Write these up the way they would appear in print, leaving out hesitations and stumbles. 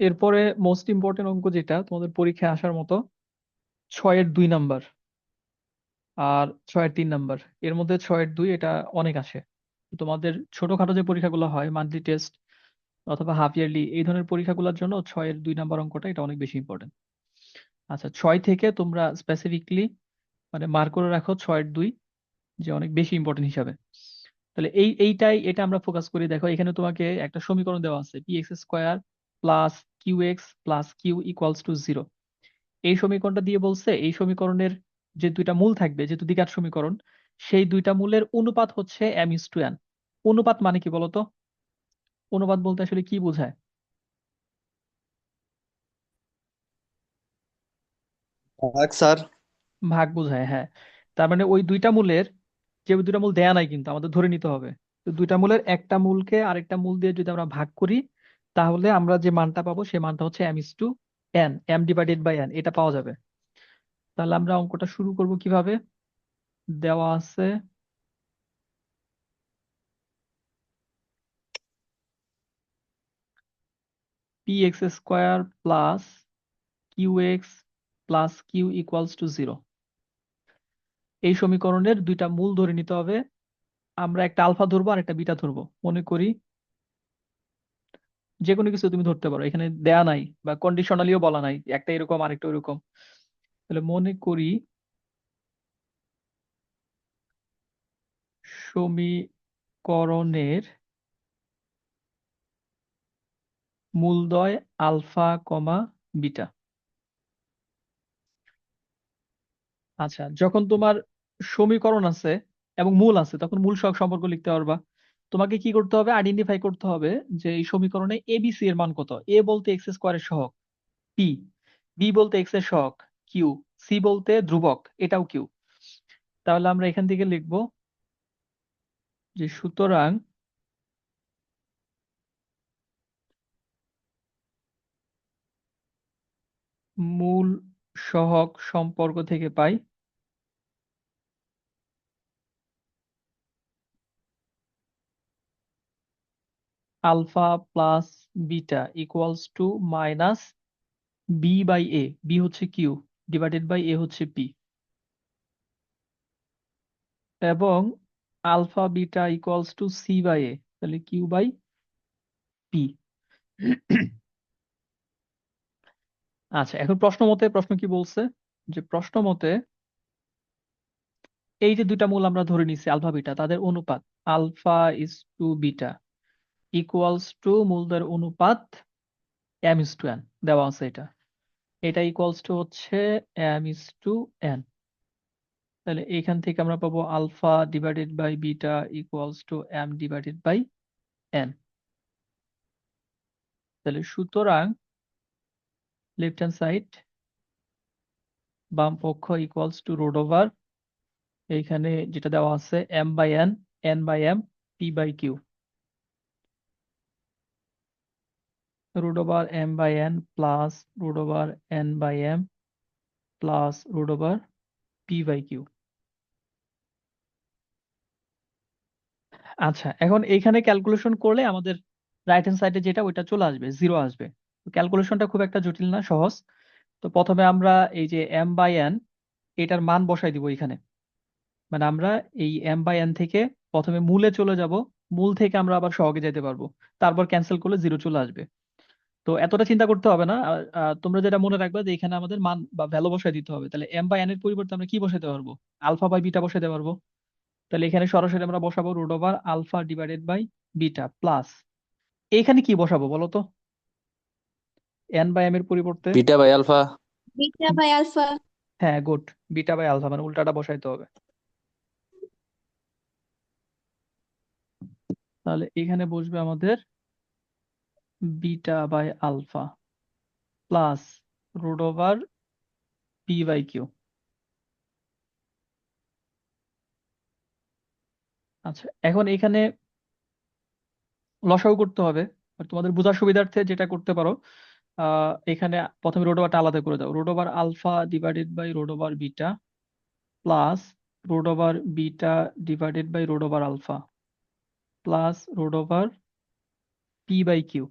এরপরে most important অঙ্ক যেটা তোমাদের পরীক্ষায় আসার মতো, 6-এর 2 নাম্বার আর 6-এর 3 নাম্বার। এর মধ্যে 6-এর 2 এটা অনেক আসে। তোমাদের ছোটখাটো যে পরীক্ষাগুলো হয়, মান্থলি টেস্ট অথবা হাফ ইয়ারলি, এই ধরনের পরীক্ষাগুলোর জন্য 6-এর 2 নাম্বার অঙ্কটা এটা অনেক বেশি ইম্পর্টেন্ট। আচ্ছা, 6 থেকে তোমরা স্পেসিফিকলি মানে মার্ক করে রাখো 6-এর 2, যে অনেক বেশি ইম্পর্টেন্ট হিসাবে। তাহলে এটা আমরা ফোকাস করি। দেখো এখানে তোমাকে একটা সমীকরণ দেওয়া আছে, px² plus qx plus Q equals to 0। এই সমীকরণটা দিয়ে বলছে এই সমীকরণের যে 2টা মূল থাকবে, যেহেতু দ্বিঘাত সমীকরণ, সেই 2টা মূলের অনুপাত হচ্ছে m:1। অনুপাত মানে কি বলতো? অনুপাত বলতে আসলে কি বোঝায়? থাক স্যার। ভাগ বোঝায়, হ্যাঁ। তার মানে ওই 2টা মূলের, যে 2টা মূল দেয়া নাই কিন্তু আমাদের ধরে নিতে হবে, তো 2টা মূলের একটা মূলকে আরেকটা মূল দিয়ে যদি আমরা ভাগ করি, তাহলে আমরা যে মানটা পাবো সেই মানটা হচ্ছে m:n, m/n এটা পাওয়া যাবে। তাহলে আমরা অঙ্কটা শুরু করব কিভাবে? দেওয়া আছে px² plus qx plus Q equals to 0। এই সমীকরণের 2টা মূল ধরে নিতে হবে। আমরা একটা আলফা ধরবো আর একটা বিটা ধরবো, মনে করি যে কোনো কিছু তুমি ধরতে পারো, এখানে দেয়া নাই বা কন্ডিশনালিও বলা নাই একটা এরকম আরেকটা এরকম। তাহলে মনে করি সমীকরণের মূলদ্বয় আলফা কমা বিটা। আচ্ছা, যখন তোমার সমীকরণ আছে এবং মূল আছে, তখন মূল সহগ সম্পর্ক লিখতে পারবা। তোমাকে কি করতে হবে? আইডেন্টিফাই করতে হবে যে এই সমীকরণে এ বি সি এর মান কত। এ বলতে x² সহগ পি, বি বলতে এক্স এর সহগ কিউ, সি বলতে ধ্রুবক এটাও কিউ। তাহলে আমরা এখান থেকে লিখবো যে সুতরাং মূল সহগ সম্পর্ক থেকে পাই alpha plus beta equals to minus B by A, B হচ্ছে কিউ ডিভাইডেড বাই এ হচ্ছে পি, এবং alpha beta equals to C by A, তাহলে কিউ বাই পি। আচ্ছা, এখন প্রশ্ন কি বলছে? যে প্রশ্ন মতে এই যে 2টা মূল আমরা ধরে নিছি আলফা বিটা, তাদের অনুপাত alpha is to beta equals to মূলদের অনুপাত m:n দেওয়া আছে। এটা এটা ইকুয়ালস টু হচ্ছে m:n। তাহলে এইখান থেকে আমরা পাবো alpha divided by beta equals to m divided by n। তাহলে সুতরাং লেফট হ্যান্ড সাইড, বাম পক্ষ ইকুয়ালস টু রুট ওভার এইখানে যেটা দেওয়া আছে m/n, n/m, p/q, root over m/n plus root over n/m plus root over p/q। আচ্ছা, এখন এইখানে ক্যালকুলেশন করলে আমাদের রাইট হ্যান্ড সাইডে যেটা ওইটা চলে আসবে, 0 আসবে। ক্যালকুলেশনটা খুব একটা জটিল না, সহজ। তো প্রথমে আমরা এই যে m/n এটার মান বসাই দিব এখানে। মানে আমরা এই m/n থেকে প্রথমে মূলে চলে যাব, মূল থেকে আমরা আবার সহগে যেতে পারবো, তারপর ক্যান্সেল করলে 0 চলে আসবে। তো এতটা চিন্তা করতে হবে না। তোমরা যেটা মনে রাখবে যে এখানে আমাদের মান বা ভ্যালু বসাই দিতে হবে। তাহলে m/n এর পরিবর্তে আমরা কি বসাতে পারবো? আলফা বাই বিটা বসাতে পারবো। তাহলে এখানে সরাসরি আমরা বসাবো root over alpha divided by beta plus, এখানে কি বসাবো বলো তো? এন বাই এম এর পরিবর্তে? Beta by alpha. Beta by alpha. হ্যাঁ, গুড। বিটা বাই আলফা মানে উল্টাটা বসাইতে হবে। তাহলে এখানে বসবে আমাদের beta by alpha plus root over P by Q. আচ্ছা, এখন এখানে লসাগু করতে হবে। আর তোমাদের বোঝার সুবিধার্থে যেটা করতে পারো, এখানে প্রথমে রুট ওভারটা আলাদা করে দাও। Root over alpha divided by root over beta plus root over beta divided by root over alpha plus root over P by Q.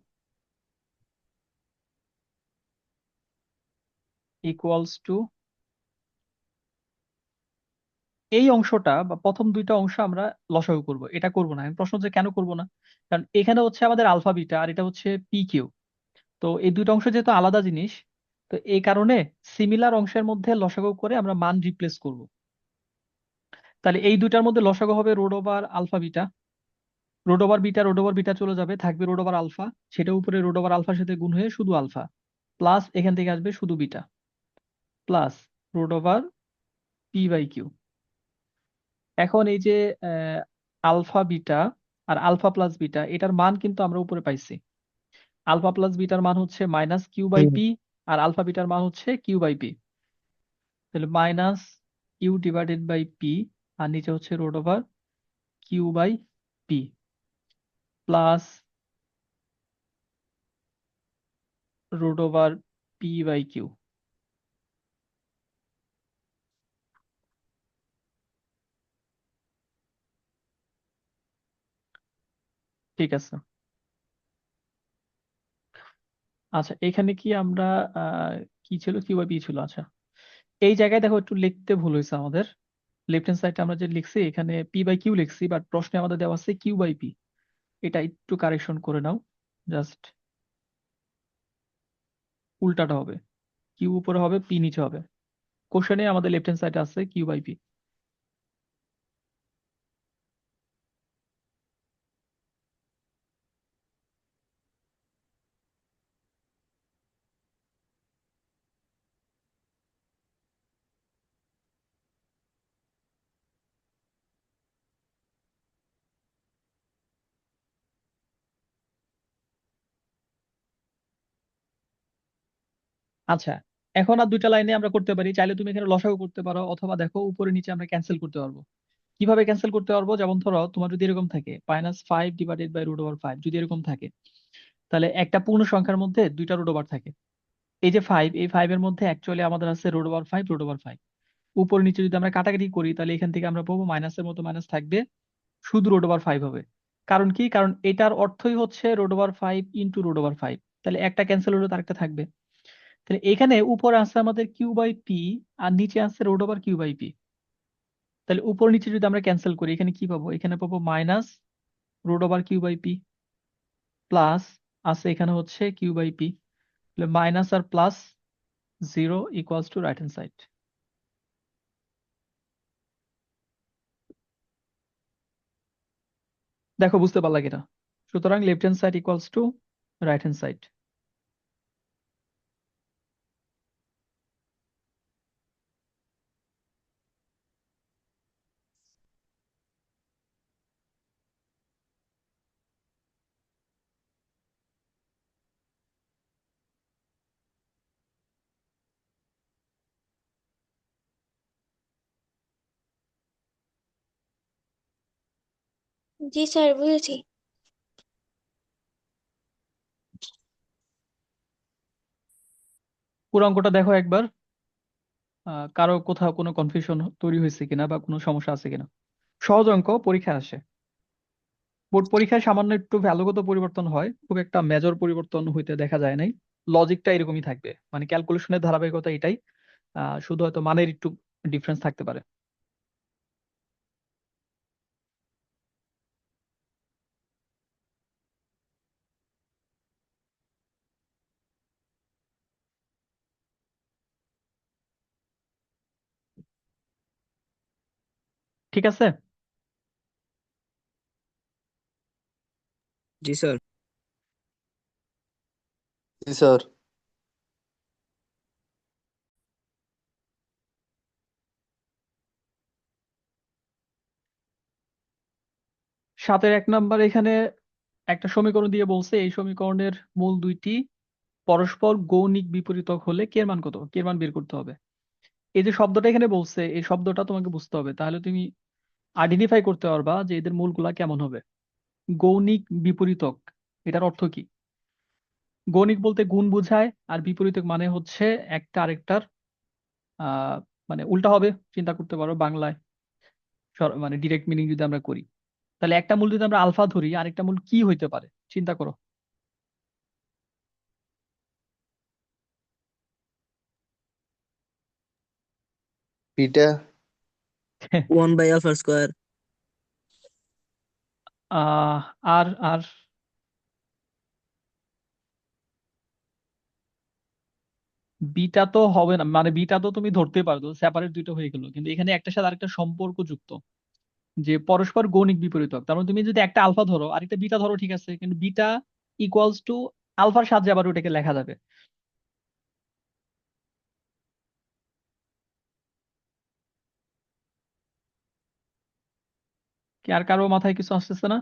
Equals to এই অংশটা বা প্রথম দুইটা অংশ আমরা লসাগু করব, এটা করব না। এখন প্রশ্ন হচ্ছে কেন করব না, কারণ এখানে হচ্ছে আমাদের আলফা বিটা আর এটা হচ্ছে পি কিউ। তো এই দুটো অংশ যেহেতু আলাদা জিনিস, তো এই কারণে সিমিলার অংশের মধ্যে লসাগু করে আমরা মান রিপ্লেস করব। তাহলে এই দুইটার মধ্যে লসাগু হবে root over alpha beta, root over beta চলে যাবে, থাকবে রোড ওভার আলফা, সেটা উপরে রোড ওভার আলফার সাথে গুণ হয়ে শুধু আলফা, প্লাস এখান থেকে আসবে শুধু beta, plus root over P by Q. এখন এই যে আলফা বিটা আর আলফা প্লাস বিটা এটার মান কিন্তু আমরা উপরে পাইছি। আলফা প্লাস বিটার মান হচ্ছে minus Q by hmm. P, আর আলফা বিটার মান হচ্ছে কিউ বাই পি। তাহলে minus Q divided by P, আর নিচে হচ্ছে root over Q by P, plus root over P by Q. ঠিক আছে। আচ্ছা, এখানে কি আমরা আহ কি ছিল, কিউ বাই পি ছিল। আচ্ছা, এই জায়গায় দেখো একটু লিখতে ভুল হয়েছে আমাদের। লেফট হ্যান্ড সাইডে আমরা যে লিখছি এখানে পি বাই কিউ লিখছি, বাট প্রশ্নে আমাদের দেওয়া আছে কিউ বাই পি। এটা একটু কারেকশন করে নাও, জাস্ট উল্টাটা হবে, কিউ উপরে হবে পি নিচে হবে। কোশ্চেনে আমাদের লেফট হ্যান্ড সাইডে আছে কিউ বাই পি। আচ্ছা, এখন আর দুইটা লাইনে আমরা করতে পারি, চাইলে তুমি এখানে লসাগু করতে পারো, অথবা দেখো উপরে নিচে আমরা ক্যান্সেল করতে পারবো। কিভাবে ক্যান্সেল করতে পারবো, যেমন ধরো তোমার যদি এরকম থাকে -5 ডিভাইডেড বাই রুট ওভার 5, যদি এরকম থাকে, তাহলে একটা পূর্ণ সংখ্যার মধ্যে দুইটা রুট ওভার থাকে। এই যে 5, এই 5 এর মধ্যে অ্যাকচুয়ালি আমাদের আছে রুট ওভার 5, রুট ওভার 5। উপর নিচে যদি আমরা কাটাকাটি করি তাহলে এখান থেকে আমরা পাবো মাইনাসের মতো মাইনাস থাকবে, শুধু রুট ওভার 5 হবে। কারণ কি, কারণ এটার অর্থই হচ্ছে root over 5 into root over 5। তাহলে একটা ক্যান্সেল হলো, তার একটা থাকবে। তাহলে এখানে উপরে আছে আমাদের কিউ বাই পি, আর নিচে আছে root over Q by P. তাহলে উপর নিচে যদি আমরা ক্যান্সেল করি এখানে কি পাবো, এখানে পাবো minus root over Q by P, plus আছে এখানে হচ্ছে কিউ বাই পি। মাইনাস আর plus zero equals to right hand side. দেখো বুঝতে পারলা কিনা। সুতরাং left hand side equals to right hand side. জি স্যার, বুঝেছি। পুরো অঙ্কটা দেখো একবার, কারো কোথাও কোনো কনফিউশন তৈরি হয়েছে কিনা বা কোনো সমস্যা আছে কিনা। সহজ অঙ্ক, পরীক্ষায় আসে। বোর্ড পরীক্ষায় সামান্য একটু ভ্যালুগত পরিবর্তন হয়, খুব একটা মেজর পরিবর্তন হইতে দেখা যায় নাই। লজিকটা এরকমই থাকবে, মানে ক্যালকুলেশনের ধারাবাহিকতা এটাই, শুধু হয়তো মানের একটু ডিফারেন্স থাকতে পারে। ঠিক আছে। জি স্যার। জি স্যার। 7-1 নাম্বার, এখানে একটা সমীকরণ দিয়ে বলছে এই সমীকরণের মূল দুইটি পরস্পর গৌণিক বিপরীতক হলে কে এর মান কত, কে এর মান বের করতে হবে। এই যে শব্দটা এখানে বলছে, এই শব্দটা তোমাকে বুঝতে হবে, তাহলে তুমি আইডেন্টিফাই করতে পারবা যে এদের মূলগুলা কেমন হবে। গৌণিক বিপরীতক, এটার অর্থ কি। গৌণিক বলতে গুণ বোঝায়, আর বিপরীতক মানে হচ্ছে একটা আরেকটার আহ মানে উল্টা হবে। চিন্তা করতে পারো বাংলায়, মানে ডিরেক্ট মিনিং যদি আমরা করি, তাহলে একটা মূল যদি আমরা আলফা ধরি, আরেকটা মূল কি হইতে পারে, চিন্তা করো। বিটা 1/α²। আহ আর আর বিটা তো হবে না, মানে বিটা তো তুমি ধরতে পারো, সেপারেট দুইটা হয়ে গেল, কিন্তু এখানে একটা সাথে আরেকটা সম্পর্ক যুক্ত, যে পরস্পর গণিক বিপরীতক। তার মানে তুমি যদি একটা আলফা ধরো আরেকটা বিটা ধরো, ঠিক আছে, কিন্তু বিটা ইকুয়ালস টু আলফার সাহায্যে আবার ওটাকে লেখা যাবে। কি আর কারো মাথায় কিছু আসতেছে না?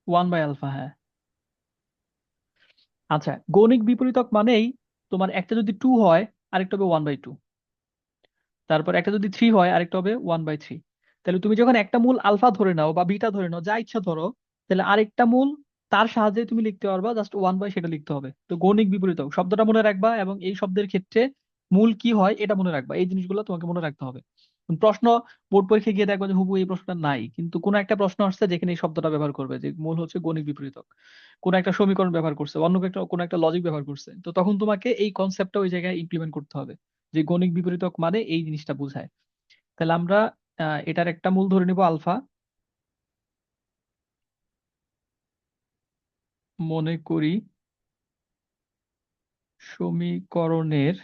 1/α, হ্যাঁ। আচ্ছা, গণিক বিপরীতক মানেই তোমার একটা যদি 2 হয় আরেকটা হবে 1/2, তারপর একটা যদি 3 হয় আরেকটা হবে 1/3। তাহলে তুমি যখন একটা মূল আলফা ধরে নাও বা বিটা ধরে নাও, যা ইচ্ছা ধরো, তাহলে আরেকটা মূল তার সাহায্যে তুমি লিখতে পারবা, জাস্ট 1/, সেটা লিখতে হবে। তো গণিক বিপরীতক শব্দটা মনে রাখবা, এবং এই শব্দের ক্ষেত্রে মূল কি হয় এটা মনে রাখবা। এই জিনিসগুলো তোমাকে মনে রাখতে হবে। প্রশ্ন বোর্ড পরীক্ষায় গিয়ে দেখবা যে হুবহু এই প্রশ্নটা নাই, কিন্তু কোনো একটা প্রশ্ন আসছে যেখানে এই শব্দটা ব্যবহার করবে, যে মূল হচ্ছে গণিক বিপরীতক। কোনো একটা সমীকরণ ব্যবহার করছে, অন্য একটা কোনো একটা লজিক ব্যবহার করছে, তো তখন তোমাকে এই কনসেপ্টটা ওই জায়গায় ইমপ্লিমেন্ট করতে হবে, যে গণিক বিপরীতক মানে এই জিনিসটা বোঝায়। তাহলে আমরা এটার একটা মূল ধরে নিব আলফা। মনে করি সমীকরণের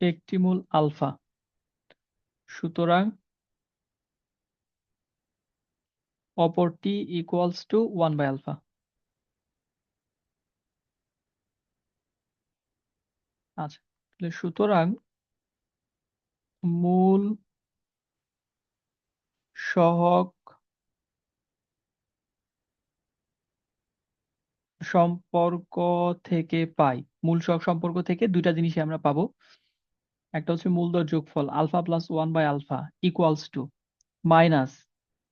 একটি মূল আলফা, সুতরাং অপরটি ইকুয়ালস টু 1/α। আচ্ছা, তাহলে সুতরাং মূল সহগ সম্পর্ক থেকে পাই, মূল সহগ সম্পর্ক থেকে দুইটা জিনিসই আমরা পাবো। একটা হচ্ছে মূলদর যোগফল alpha plus 1/α equals to minus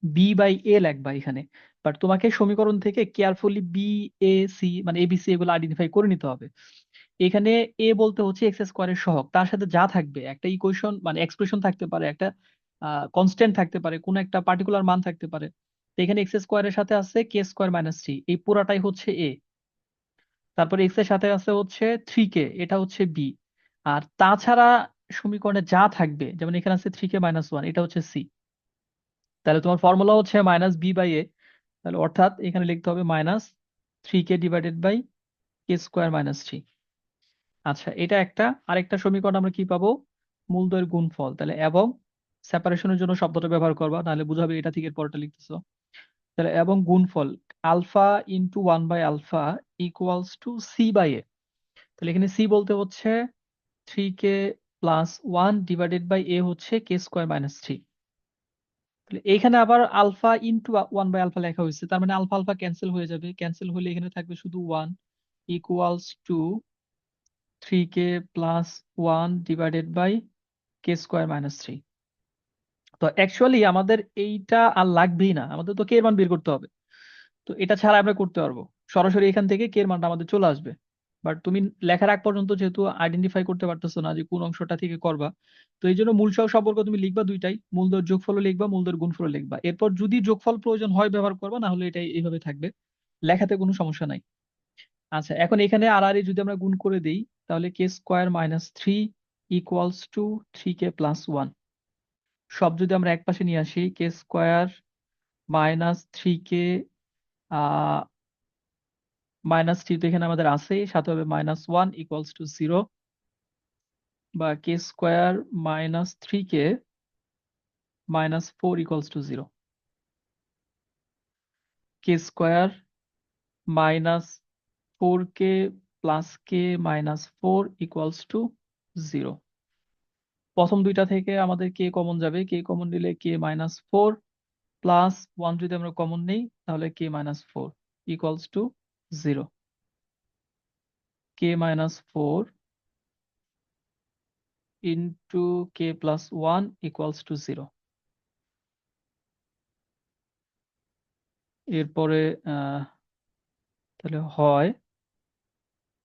b/a লেখবা এখানে। বাট তোমাকে সমীকরণ থেকে কেয়ারফুলি বি, এ, সি, মানে এবিসি এগুলো আইডেন্টিফাই করে নিতে হবে। এখানে এ বলতে হচ্ছে এক্স স্কোয়ারের সহগ, তার সাথে যা থাকবে, একটা ইকুয়েশন মানে এক্সপ্রেশন থাকতে পারে, একটা কনস্ট্যান্ট থাকতে পারে, কোন একটা পার্টিকুলার মান থাকতে পারে। তো এখানে এক্স স্কোয়ারের সাথে আছে k² - 3, এই পুরাটাই হচ্ছে এ। তারপরে এক্স এর সাথে আছে হচ্ছে 3k, এটা হচ্ছে বি। আর তাছাড়া সমীকরণে যা থাকবে, যেমন এখানে আছে 3k - 1, এটা হচ্ছে সি। তাহলে তোমার ফর্মুলা হচ্ছে -b/a। তাহলে অর্থাৎ এখানে লিখতে হবে -3k/k²-3। আচ্ছা, এটা একটা। আরেকটা সমীকরণ আমরা কি পাবো? মূলদ্বয়ের গুণফল। তাহলে এবং সেপারেশনের জন্য শব্দটা ব্যবহার করবা, নাহলে বুঝাবে এটা থেকে পরটা লিখতেছো। তাহলে এবং গুণফল alpha into 1/α equals to c/a। তাহলে এখানে সি বলতে হচ্ছে 3k+1 / a হচ্ছে k²-3। তাহলে এইখানে আবার আলফা ইন্টু 1/α লেখা হয়েছে, তার মানে আলফা আলফা ক্যান্সেল হয়ে যাবে, ক্যান্সেল হলে এখানে থাকবে শুধু 1 ইকুয়ালস টু 3k+1 / k²-3। তো অ্যাকচুয়ালি আমাদের এইটা আর লাগবেই না, আমাদের তো কে এর মান বের করতে হবে। তো এটা ছাড়া আমরা করতে পারবো, সরাসরি এখান থেকে কে এর মানটা আমাদের চলে আসবে। বাট তুমি লেখার আগ পর্যন্ত যেহেতু আইডেন্টিফাই করতে পারতেছো না যে কোন অংশটা থেকে করবা, তো এই জন্য মূল সহগ সম্পর্ক তুমি লিখবা দুইটাই, মূলদর যোগফলও লিখবা, মূলদর গুণফলও লিখবা। এরপর যদি যোগফল প্রয়োজন হয় ব্যবহার করবা, না হলে এটাই এইভাবে থাকবে, লেখাতে কোনো সমস্যা নাই। আচ্ছা, এখন এখানে আর আর যদি আমরা গুণ করে দিই, তাহলে k² - 3 ইকুয়ালস টু 3k+1। সব যদি আমরা এক পাশে নিয়ে আসি, k² - 3k আহ -3 তো এখানে আমাদের আছেই, সাথে হবে -1 ইকুয়ালস টু 0, বা k² - 3k-4 equals to 0। k² - 4k+k-4 equals to 0। প্রথম দুইটা থেকে আমাদের কে কমন যাবে, কে কমন নিলে k-4 প্লাস 1 যদি আমরা কমন নেই, তাহলে k-4 equals to 0। k-4 into k+1 equals to 0। এরপরে তাহলে হয়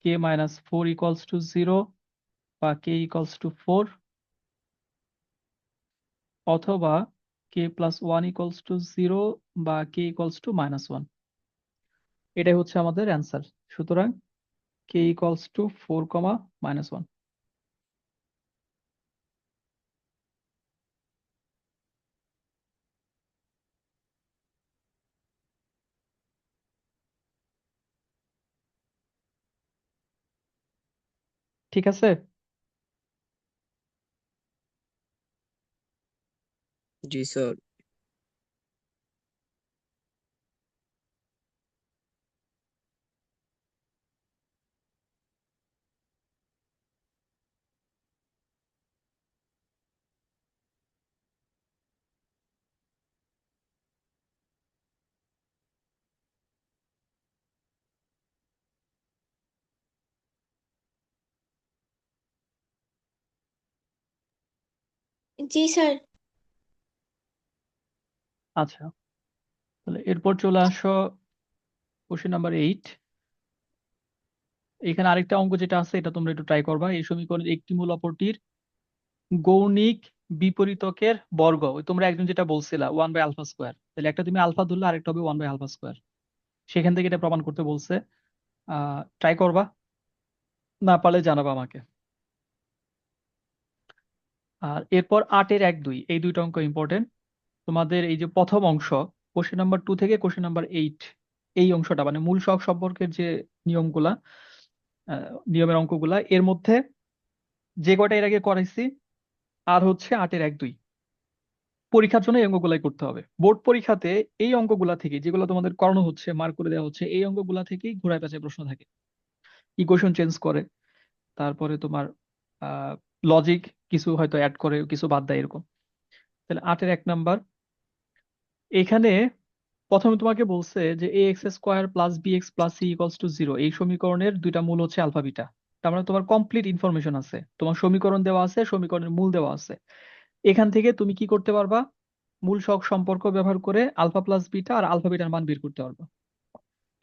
k-4 ইকুয়ালস টু 0 বা k ইকুয়ালস টু 4, অথবা k+1 ইকুয়ালস টু 0 বা k ইকুয়ালস টু -1। এটাই হচ্ছে আমাদের অ্যান্সার। সুতরাং কে ইকুয়ালস টু 4, -1। ঠিক আছে। জি স্যার। জি স্যার। আচ্ছা, তাহলে এরপর চলে আসো কোশ্চেন নাম্বার 8। এখানে আরেকটা অঙ্ক যেটা আছে এটা তোমরা একটু ট্রাই করবা। এই সমীকরণের একটি মূল অপরটির গৌণিক বিপরীতকের বর্গ। ওই তোমরা একজন যেটা বলছিলা 1/α², তাহলে একটা তুমি আলফা ধরলে আরেকটা হবে 1/α²। সেখান থেকে এটা প্রমাণ করতে বলছে। ট্রাই করবা, না পারলে জানাবা আমাকে। আর এরপর 8-এর 1, 2 এই দুইটা অঙ্ক ইম্পর্টেন্ট। তোমাদের এই যে প্রথম অংশ, কোশ্চেন নাম্বার 2 থেকে কোশ্চেন নাম্বার 8, এই অংশটা মানে মূল সহগ সম্পর্কের যে নিয়মগুলা, নিয়মের অঙ্কগুলা, এর মধ্যে যে কয়টা এর আগে করাইছি আর হচ্ছে 8-এর 1, 2 পরীক্ষার জন্য এই অঙ্কগুলাই করতে হবে। বোর্ড পরীক্ষাতে এই অঙ্কগুলা থেকে যেগুলো তোমাদের করানো হচ্ছে, মার্ক করে দেওয়া হচ্ছে, এই অঙ্কগুলা থেকেই ঘুরায় পেঁচায় প্রশ্ন থাকে। ইকুয়েশন চেঞ্জ করে, তারপরে তোমার লজিক কিছু হয়তো অ্যাড করে, কিছু বাদ দেয়, এরকম। তাহলে 8-এর 1 নাম্বার, এখানে প্রথমে তোমাকে বলছে যে ax² + bx + c = 0 এই সমীকরণের দুইটা মূল হচ্ছে আলফা বিটা। তার মানে তোমার কমপ্লিট ইনফরমেশন আছে, তোমার সমীকরণ দেওয়া আছে, সমীকরণের মূল দেওয়া আছে। এখান থেকে তুমি কি করতে পারবা? মূল সহগ সম্পর্ক ব্যবহার করে আলফা প্লাস বিটা আর আলফা বিটার মান বের করতে পারবা।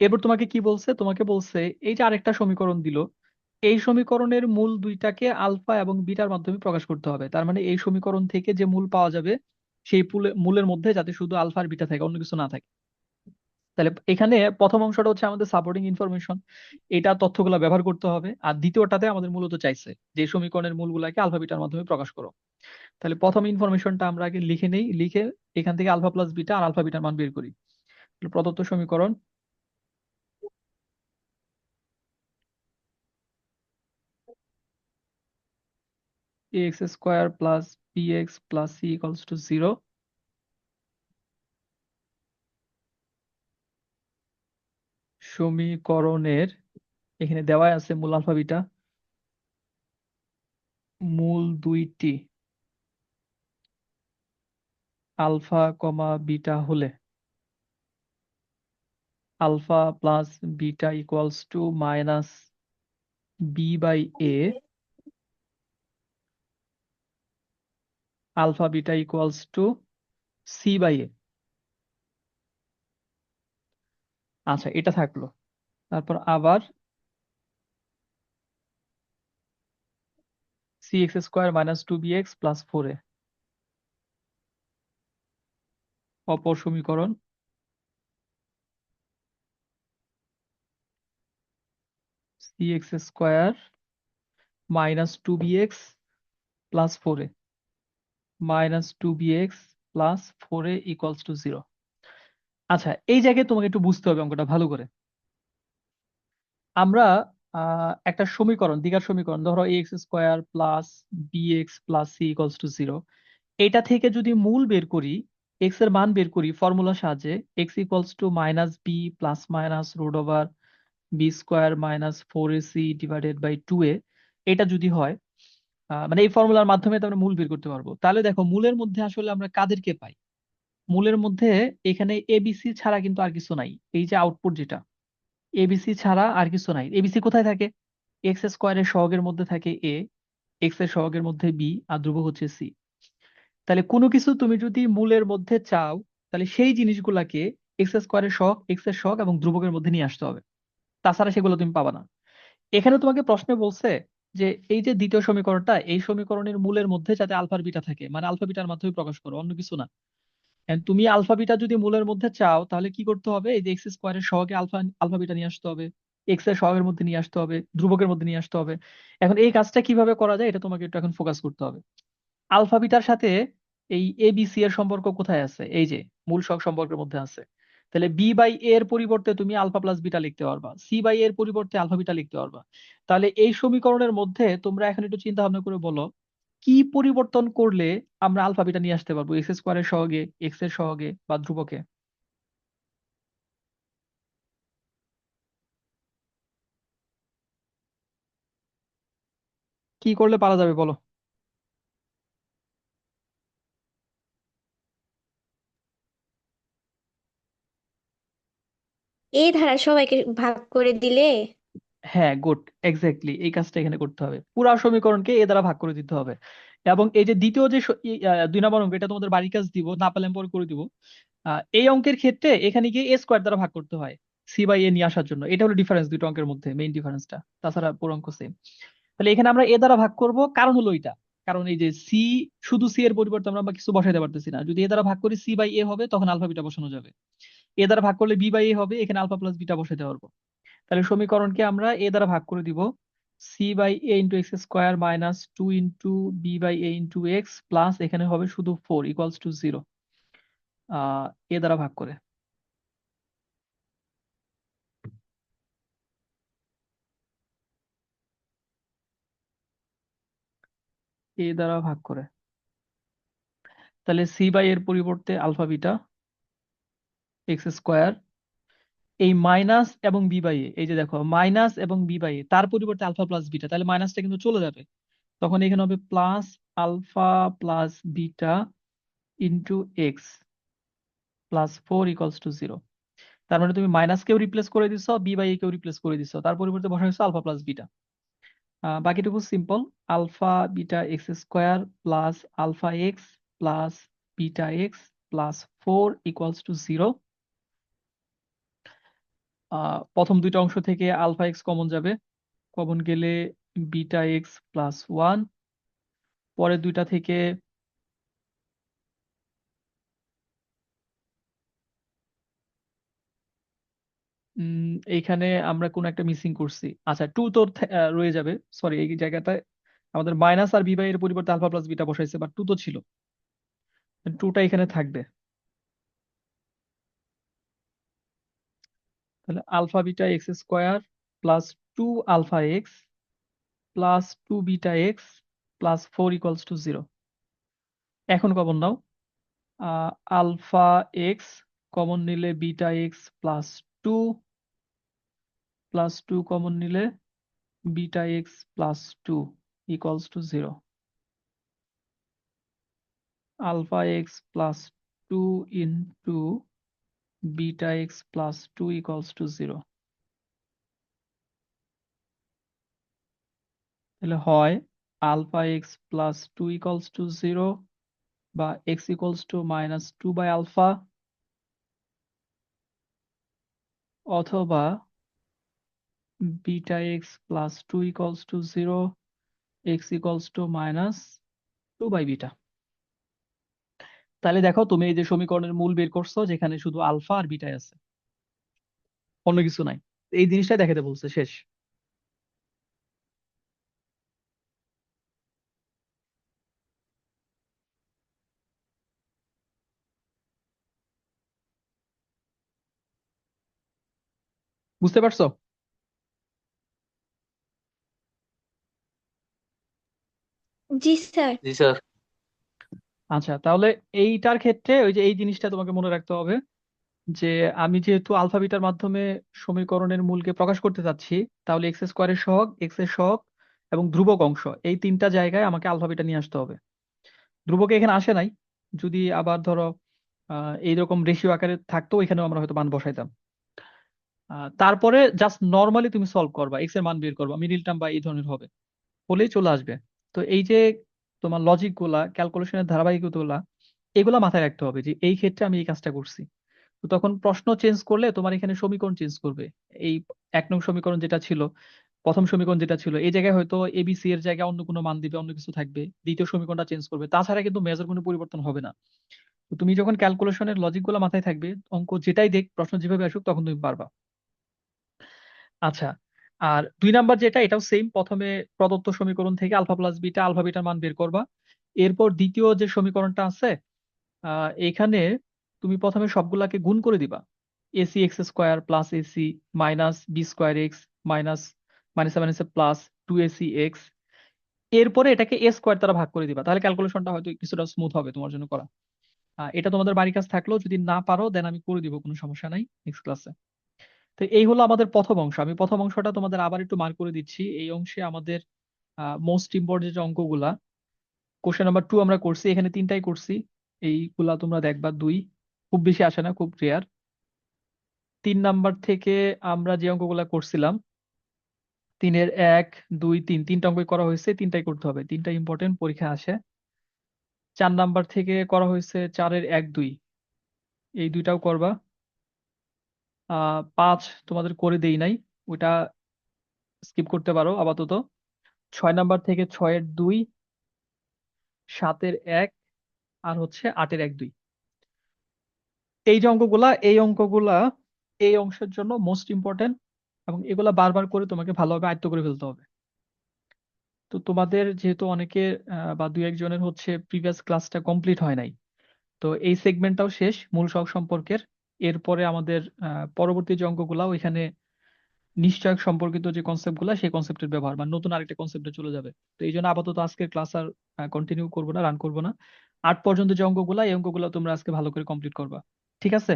এরপর তোমাকে কি বলছে? তোমাকে বলছে এই যে আরেকটা সমীকরণ দিল, এই সমীকরণের মূল দুইটাকে আলফা এবং বিটার মাধ্যমে প্রকাশ করতে হবে। তার মানে এই সমীকরণ থেকে যে মূল পাওয়া যাবে সেই মূলের মধ্যে যাতে শুধু আলফা আর বিটা থাকে, অন্য কিছু না থাকে। তাহলে এখানে প্রথম অংশটা হচ্ছে আমাদের সাপোর্টিং ইনফরমেশন, এটা তথ্যগুলো ব্যবহার করতে হবে। আর দ্বিতীয়টাতে আমাদের মূলত চাইছে যে সমীকরণের মূলগুলাকে আলফা বিটার মাধ্যমে প্রকাশ করো। তাহলে প্রথম ইনফরমেশনটা আমরা আগে লিখে নেই, লিখে এখান থেকে আলফা প্লাস বিটা আর আলফা বিটার মান বের করি। তাহলে প্রদত্ত সমীকরণ ax² + bx + c = 0, সমীকরণের এখানে দেওয়া আছে মূল আলফা বিটা, মূল দুইটি আলফা কমা বিটা হলে alpha plus beta equals to -b/a, alpha beta equals to c/a। আচ্ছা, এটা থাকলো। তারপর আবার cx² - 2bx + 4a, অপর সমীকরণ cx² - 2bx + 4a, -2bx + 4a = 0। আচ্ছা, এই জায়গায় তোমাকে একটু বুঝতে হবে অঙ্কটা ভালো করে। আমরা একটা সমীকরণ, দ্বিঘাত সমীকরণ, ধরো ax² + bx + c = 0, এটা থেকে যদি মূল বের করি, x এর মান বের করি ফর্মুলার সাহায্যে, x = -b ± √b² - 4ac/2a, এটা যদি হয়, মানে এই ফর্মুলার মাধ্যমে তো আমরা মূল বের করতে পারবো। তাহলে দেখো মূলের মধ্যে আসলে আমরা কাদেরকে পাই? মূলের মধ্যে এখানে এবিসি ছাড়া কিন্তু আর কিছু নাই। এই যে আউটপুট যেটা, এবিসি ছাড়া আর কিছু নাই। এবিসি কোথায় থাকে? x² সহগের মধ্যে থাকে এ, এক্স এর সহগের মধ্যে বি, আর ধ্রুবক হচ্ছে সি। তাহলে কোনো কিছু তুমি যদি মূলের মধ্যে চাও, তাহলে সেই জিনিসগুলাকে x² সহগ, এক্স এর সহগ এবং ধ্রুবকের মধ্যে নিয়ে আসতে হবে, তাছাড়া সেগুলো তুমি পাবা না। এখানে তোমাকে প্রশ্নে বলছে যে এই যে দ্বিতীয় সমীকরণটা, এই সমীকরণের মূলের মধ্যে যাতে আলফা বিটা থাকে, মানে আলফা বিটার মাধ্যমে প্রকাশ করো, অন্য কিছু না। And তুমি আলফা বিটা যদি মূলের মধ্যে চাও, তাহলে কি করতে হবে? এই যে x² সহগে আলফা আলফা বিটা নিয়ে আসতে হবে। এক্স এর সহগের মধ্যে নিয়ে আসতে হবে, ধ্রুবকের মধ্যে নিয়ে আসতে হবে। এখন এই কাজটা কিভাবে করা যায় এটা তোমাকে একটু এখন ফোকাস করতে হবে। আলফা বিটার সাথে এই এ বি সি এর সম্পর্ক কোথায় আছে? এই যে মূল সহগ সম্পর্কের মধ্যে আছে। তাহলে বি বাই এ এর পরিবর্তে তুমি আলফা প্লাস বিটা লিখতে পারবা, সি বাই এর পরিবর্তে আলফা বিটা লিখতে পারবা। তাহলে এই সমীকরণের মধ্যে তোমরা এখন একটু চিন্তা ভাবনা করে বলো, কি পরিবর্তন করলে আমরা আলফা বিটা নিয়ে আসতে পারবো, এক্স স্কোয়ারের সহগে, এক্স এর সহগে বা ধ্রুবকে? কি করলে পারা যাবে বলো? এই ধারা সবাইকে ভাগ করে দিলে। হ্যাঁ, গুড, এক্স্যাক্টলি এই কাজটা এখানে করতে হবে, পুরা সমীকরণকে এ দ্বারা ভাগ করে দিতে হবে। এবং এই যে দ্বিতীয় যে 2 নম্বর অঙ্ক, এটা তোমাদের বাড়ির কাজ দিব, না পারলে আমি পরে করে দিব। এই অঙ্কের ক্ষেত্রে এখানে গিয়ে এ স্কোয়ার দ্বারা ভাগ করতে হয় সি বাই এ নিয়ে আসার জন্য। এটা হলো ডিফারেন্স দুটো অঙ্কের মধ্যে, মেইন ডিফারেন্সটা। তাছাড়া পুরো অঙ্ক সেম। তাহলে এখানে আমরা এ দ্বারা ভাগ করব, কারণ হলো এটা, কারণ এই যে সি, শুধু সি এর পরিবর্তে আমরা কিছু বসাইতে পারতেছি না। যদি এ দ্বারা ভাগ করি সি বাই এ হবে, তখন আলফা বিটা বসানো যাবে। এ দ্বারা ভাগ করলে বি বাই এ হবে, এখানে আলফা প্লাস বিটা বসাতে পারবো। তাহলে সমীকরণকে আমরা এ দ্বারা ভাগ করে দিব, C by A into X square minus 2 into B by A into X plus এখানে হবে শুধু 4 = 0, এ দ্বারা ভাগ করে। এ দ্বারা ভাগ করে, তাহলে সি বাই এর পরিবর্তে আলফা বিটা এক্স স্কোয়ার, এই মাইনাস এবং বি বাই এ, এই যে দেখো মাইনাস এবং বি বাই এ, তার পরিবর্তে আলফা প্লাস বিটা, তাহলে মাইনাসটা কিন্তু চলে যাবে। তখন এখানে হবে plus alpha plus beta into X plus 4 = 0। তার মানে তুমি মাইনাস কেও রিপ্লেস করে দিছো, বি বাই এ কেও রিপ্লেস করে দিছো, তার পরিবর্তে বসাইছো আলফা প্লাস বিটা। বাকিটুকু simple, alpha beta X square plus alpha X plus beta X plus 4 = 0। প্রথম দুইটা অংশ থেকে আলফা এক্স কমন যাবে, কমন গেলে বিটা এক্স প্লাস 1। পরের দুইটা থেকে এইখানে আমরা কোন একটা মিসিং করছি, আচ্ছা 2 তো রয়ে যাবে, সরি এই জায়গাটায় আমাদের মাইনাস আর বি বাই এর পরিবর্তে আলফা প্লাস বিটা বসাইছে, বাট 2 তো ছিল, 2টা এখানে থাকবে। তাহলে alpha beta X square plus 2 alpha X plus 2 beta X plus 4 = 0। এখন কমন নাও, আলফা এক্স কমন নিলে beta X plus 2, plus 2 common নিলে beta X plus 2 = 0। Alpha X plus 2 into beta X plus 2 = 0। তাহলে হয় আলফা এক্স প্লাস 2 = 0 বা x equals to -2/আলফা, অথবা beta X plus 2 = 0, X equals to -2/বিটা। তাহলে দেখো তুমি এই যে সমীকরণের মূল বের করছো, যেখানে শুধু আলফা আর বিটাই আছে, অন্য কিছু নাই। এই জিনিসটাই দেখাতে বলছে, শেষ। বুঝতে পারছো? জি স্যার। জি স্যার। আচ্ছা, তাহলে এইটার ক্ষেত্রে ওই যে এই জিনিসটা তোমাকে মনে রাখতে হবে যে আমি যেহেতু আলফা বিটার মাধ্যমে সমীকরণের মূলকে প্রকাশ করতে চাচ্ছি, তাহলে এক্স স্কোয়ারের সহগ, এক্স এর সহগ এবং ধ্রুবক অংশ, এই তিনটা জায়গায় আমাকে আলফা বিটা নিয়ে আসতে হবে। ধ্রুবক এখানে আসে নাই, যদি আবার ধরো এইরকম রেশিও আকারে থাকতো, এখানেও আমরা হয়তো মান বসাইতাম। তারপরে জাস্ট নর্মালি তুমি সলভ করবা, এক্স এর মান বের করবা, মিডিল টার্ম বা এই ধরনের হবে, হলেই চলে আসবে। তো এই যে তোমার লজিক গুলা, ক্যালকুলেশনের ধারাবাহিকতা গুলা, এগুলা মাথায় রাখতে হবে যে এই ক্ষেত্রে আমি এই কাজটা করছি। তো তখন প্রশ্ন চেঞ্জ করলে তোমার এখানে সমীকরণ চেঞ্জ করবে। এই 1 নং সমীকরণ যেটা ছিল, প্রথম সমীকরণ যেটা ছিল, এই জায়গায় হয়তো এবিসি এর জায়গায় অন্য কোনো মান দিবে, অন্য কিছু থাকবে, দ্বিতীয় সমীকরণটা চেঞ্জ করবে, তাছাড়া কিন্তু মেজর কোনো পরিবর্তন হবে না। তো তুমি যখন ক্যালকুলেশনের লজিক গুলো মাথায় থাকবে, অঙ্ক যেটাই দেখ, প্রশ্ন যেভাবে আসুক, তখন তুমি পারবা। আচ্ছা, আর 2 নাম্বার যেটা, এটাও সেম। প্রথমে প্রদত্ত সমীকরণ থেকে আলফা প্লাস বিটা, আলফা বিটার মান বের করবা। এরপর দ্বিতীয় যে সমীকরণটা আছে, এখানে তুমি প্রথমে সবগুলাকে গুণ করে দিবা। AC X square plus AC minus B square X minus minus minus plus 2ac X. এরপরে এটাকে এ স্কোয়ার দ্বারা ভাগ করে দিবা, তাহলে ক্যালকুলেশনটা হয়তো কিছুটা স্মুথ হবে তোমার জন্য করা। এটা তোমাদের বাড়ির কাজ থাকলো, যদি না পারো দেন আমি করে দিব, কোনো সমস্যা নাই নেক্সট ক্লাসে। তো এই হলো আমাদের প্রথম অংশ। আমি প্রথম অংশটা তোমাদের আবার একটু মার্ক করে দিচ্ছি। এই অংশে আমাদের মোস্ট ইম্পর্টেন্ট যে অঙ্কগুলা, কোশ্চেন নাম্বার 2 আমরা করছি, এখানে 3টাই করছি। এইগুলা তোমরা দেখবা, 2 খুব বেশি আসে না, খুব রেয়ার। 3 নাম্বার থেকে আমরা যে অঙ্কগুলা করছিলাম, 3-এর 1, 2, 3, 3টা অঙ্কই করা হয়েছে, 3টাই করতে হবে, 3টা ইম্পর্টেন্ট, পরীক্ষা আসে। 4 নাম্বার থেকে করা হয়েছে 4-এর 1, 2, এই 2টাও করবা। 5 তোমাদের করে দেই নাই, ওটা স্কিপ করতে পারো আপাতত। 6 নাম্বার থেকে 6-এর 2, 7-এর 1, আর হচ্ছে 8-এর 1, 2। এই যে অঙ্কগুলা, এই অঙ্কগুলা এই অংশের জন্য মোস্ট ইম্পর্টেন্ট, এবং এগুলা বারবার করে তোমাকে ভালোভাবে আয়ত্ত করে ফেলতে হবে। তো তোমাদের যেহেতু অনেকের বা 2-1 জনের হচ্ছে প্রিভিয়াস ক্লাসটা কমপ্লিট হয় নাই, তো এই সেগমেন্টটাও শেষ মূল সহগ সম্পর্কের। এরপরে আমাদের পরবর্তী যে অঙ্কগুলা, ওইখানে নিশ্চয়ক সম্পর্কিত যে কনসেপ্ট গুলা, সেই কনসেপ্টের ব্যবহার, মানে নতুন আরেকটা কনসেপ্টে চলে যাবে। তো এই জন্য আপাতত আজকের ক্লাস আর কন্টিনিউ করবো না, রান করবো না। 8 পর্যন্ত যে অঙ্কগুলা, এই অঙ্কগুলা তোমরা আজকে ভালো করে কমপ্লিট করবা। ঠিক আছে?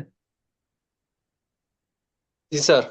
জি স্যার।